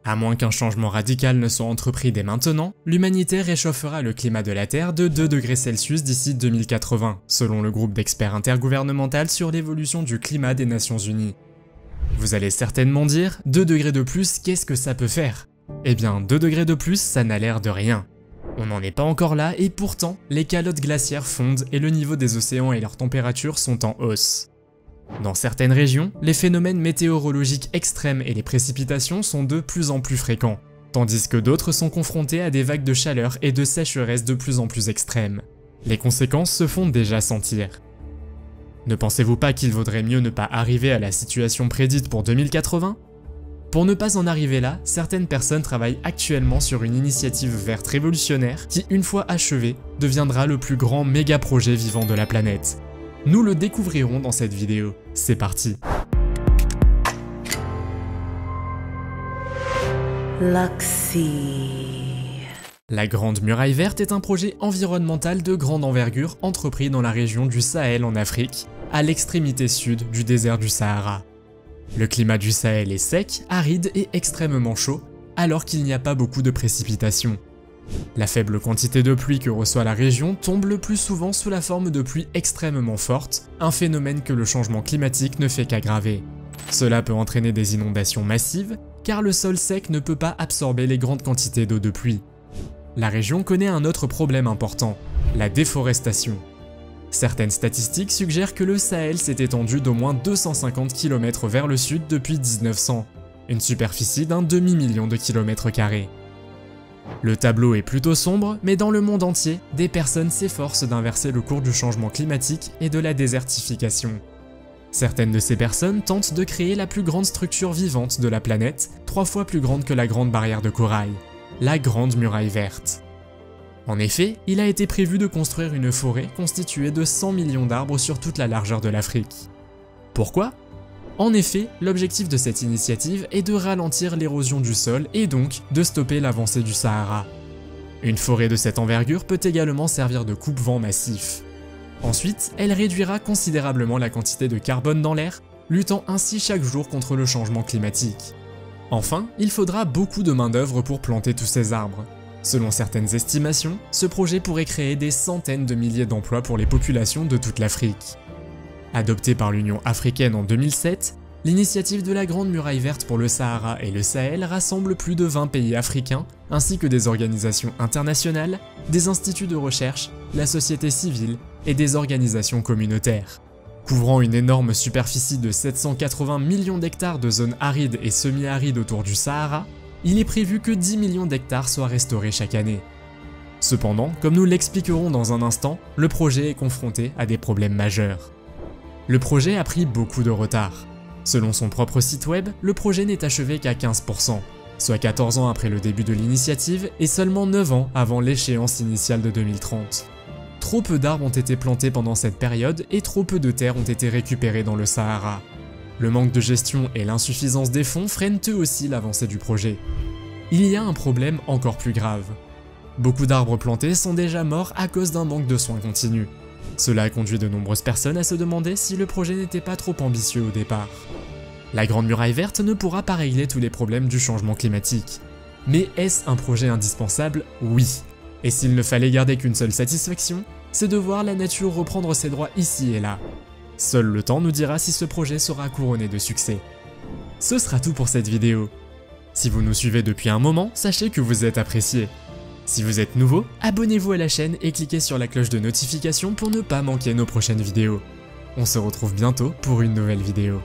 À moins qu'un changement radical ne soit entrepris dès maintenant, l'humanité réchauffera le climat de la Terre de 2 degrés Celsius d'ici 2080, selon le groupe d'experts intergouvernemental sur l'évolution du climat des Nations Unies. Vous allez certainement dire, 2 degrés de plus, qu'est-ce que ça peut faire? Eh bien, 2 degrés de plus, ça n'a l'air de rien. On n'en est pas encore là et pourtant, les calottes glaciaires fondent et le niveau des océans et leur température sont en hausse. Dans certaines régions, les phénomènes météorologiques extrêmes et les précipitations sont de plus en plus fréquents, tandis que d'autres sont confrontés à des vagues de chaleur et de sécheresse de plus en plus extrêmes. Les conséquences se font déjà sentir. Ne pensez-vous pas qu'il vaudrait mieux ne pas arriver à la situation prédite pour 2080 ? Pour ne pas en arriver là, certaines personnes travaillent actuellement sur une initiative verte révolutionnaire qui, une fois achevée, deviendra le plus grand méga-projet vivant de la planète. Nous le découvrirons dans cette vidéo. C'est parti. La Grande Muraille Verte est un projet environnemental de grande envergure entrepris dans la région du Sahel en Afrique, à l'extrémité sud du désert du Sahara. Le climat du Sahel est sec, aride et extrêmement chaud, alors qu'il n'y a pas beaucoup de précipitations. La faible quantité de pluie que reçoit la région tombe le plus souvent sous la forme de pluies extrêmement fortes, un phénomène que le changement climatique ne fait qu'aggraver. Cela peut entraîner des inondations massives, car le sol sec ne peut pas absorber les grandes quantités d'eau de pluie. La région connaît un autre problème important, la déforestation. Certaines statistiques suggèrent que le Sahel s'est étendu d'au moins 250 km vers le sud depuis 1900, une superficie d'un demi-million de kilomètres carrés. Le tableau est plutôt sombre, mais dans le monde entier, des personnes s'efforcent d'inverser le cours du changement climatique et de la désertification. Certaines de ces personnes tentent de créer la plus grande structure vivante de la planète, 3 fois plus grande que la Grande Barrière de Corail, la Grande Muraille Verte. En effet, il a été prévu de construire une forêt constituée de 100 millions d'arbres sur toute la largeur de l'Afrique. Pourquoi ? En effet, l'objectif de cette initiative est de ralentir l'érosion du sol et donc de stopper l'avancée du Sahara. Une forêt de cette envergure peut également servir de coupe-vent massif. Ensuite, elle réduira considérablement la quantité de carbone dans l'air, luttant ainsi chaque jour contre le changement climatique. Enfin, il faudra beaucoup de main-d'œuvre pour planter tous ces arbres. Selon certaines estimations, ce projet pourrait créer des centaines de milliers d'emplois pour les populations de toute l'Afrique. Adoptée par l'Union africaine en 2007, l'initiative de la Grande Muraille Verte pour le Sahara et le Sahel rassemble plus de 20 pays africains, ainsi que des organisations internationales, des instituts de recherche, la société civile et des organisations communautaires. Couvrant une énorme superficie de 780 millions d'hectares de zones arides et semi-arides autour du Sahara, il est prévu que 10 millions d'hectares soient restaurés chaque année. Cependant, comme nous l'expliquerons dans un instant, le projet est confronté à des problèmes majeurs. Le projet a pris beaucoup de retard. Selon son propre site web, le projet n'est achevé qu'à 15%, soit 14 ans après le début de l'initiative et seulement 9 ans avant l'échéance initiale de 2030. Trop peu d'arbres ont été plantés pendant cette période et trop peu de terres ont été récupérées dans le Sahara. Le manque de gestion et l'insuffisance des fonds freinent eux aussi l'avancée du projet. Il y a un problème encore plus grave. Beaucoup d'arbres plantés sont déjà morts à cause d'un manque de soins continus. Cela a conduit de nombreuses personnes à se demander si le projet n'était pas trop ambitieux au départ. La Grande Muraille Verte ne pourra pas régler tous les problèmes du changement climatique. Mais est-ce un projet indispensable? Oui. Et s'il ne fallait garder qu'une seule satisfaction, c'est de voir la nature reprendre ses droits ici et là. Seul le temps nous dira si ce projet sera couronné de succès. Ce sera tout pour cette vidéo. Si vous nous suivez depuis un moment, sachez que vous êtes apprécié. Si vous êtes nouveau, abonnez-vous à la chaîne et cliquez sur la cloche de notification pour ne pas manquer nos prochaines vidéos. On se retrouve bientôt pour une nouvelle vidéo.